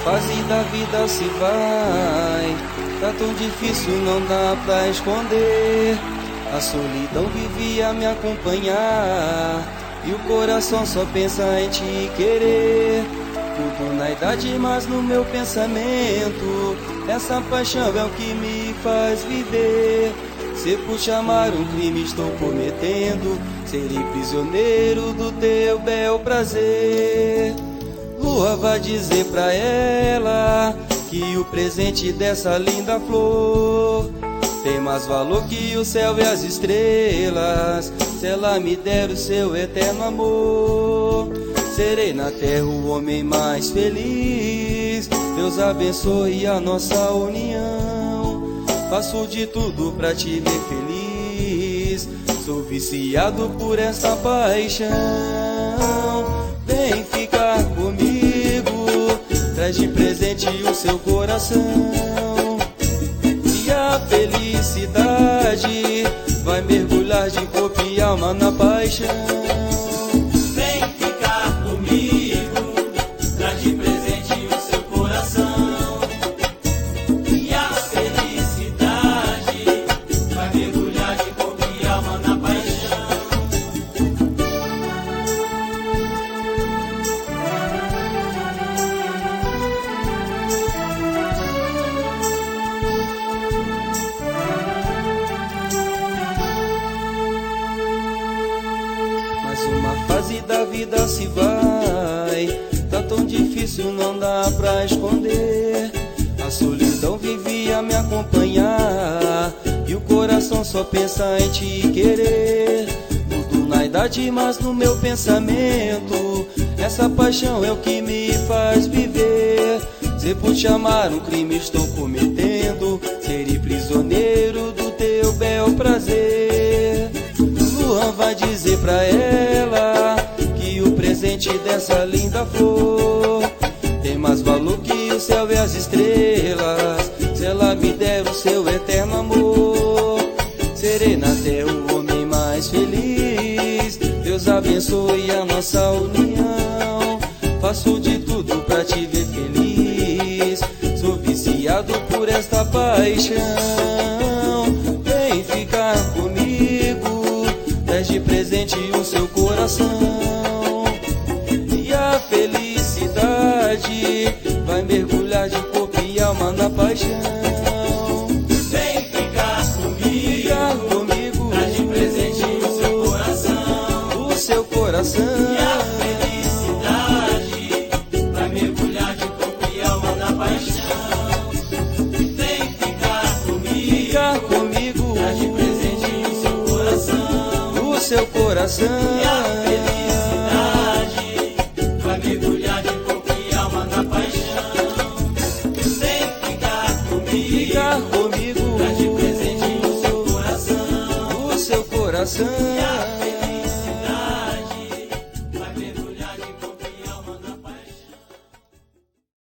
fase da vida se vai, tá tão difícil, não dá pra esconder. A solidão vivia me acompanhar, e o coração só pensa em te querer. Tudo na idade, mas no meu pensamento, essa paixão é o que me faz viver. Se por chamar um crime estou cometendo, serei prisioneiro do teu bel prazer. Lua, vai dizer pra ela que o presente dessa linda flor tem mais valor que o céu e as estrelas. Se ela me der o seu eterno amor, serei na terra o homem mais feliz. Deus abençoe a nossa união, faço de tudo pra te ver feliz. Sou viciado por essa paixão. Vem ficar comigo, traz de presente o seu coração, e a felicidade vai mergulhar de corpo e alma na paixão. Vem ficar comigo, traz de presente o seu coração, e a felicidade vai mergulhar de corpo e alma na paixão. Mas uma fase da vida se vai, tá tão difícil, não dá pra esconder. A solidão vivia me acompanhar, e o coração só pensa em te querer. Tudo na idade, mas no meu pensamento, essa paixão é o que me faz viver. Se por chamar um crime estou cometendo, serei prisioneiro do teu bel prazer. Luan, vai dizer pra ela que o presente dessa linda flor tem mais valor que o céu e as estrelas. Se ela me der o seu eterno amor, serei na terra o homem mais feliz. Deus abençoe a nossa união, faço de tudo pra te ver feliz. Sou viciado por esta paixão. Vem ficar comigo, traz de presente o seu coração, e a felicidade vai mergulhar de corpo e alma na paixão. Vem ficar comigo, traz de presente o seu coração, o seu coração, e a felicidade vai mergulhar de corpo e alma na paixão. Vem ficar comigo, traz de presente o seu coração, o seu coração, e a felicidade vai mergulhar de corpo e alma na paixão. Vem ficar comigo, traz de presente o seu coração, o seu coração. e a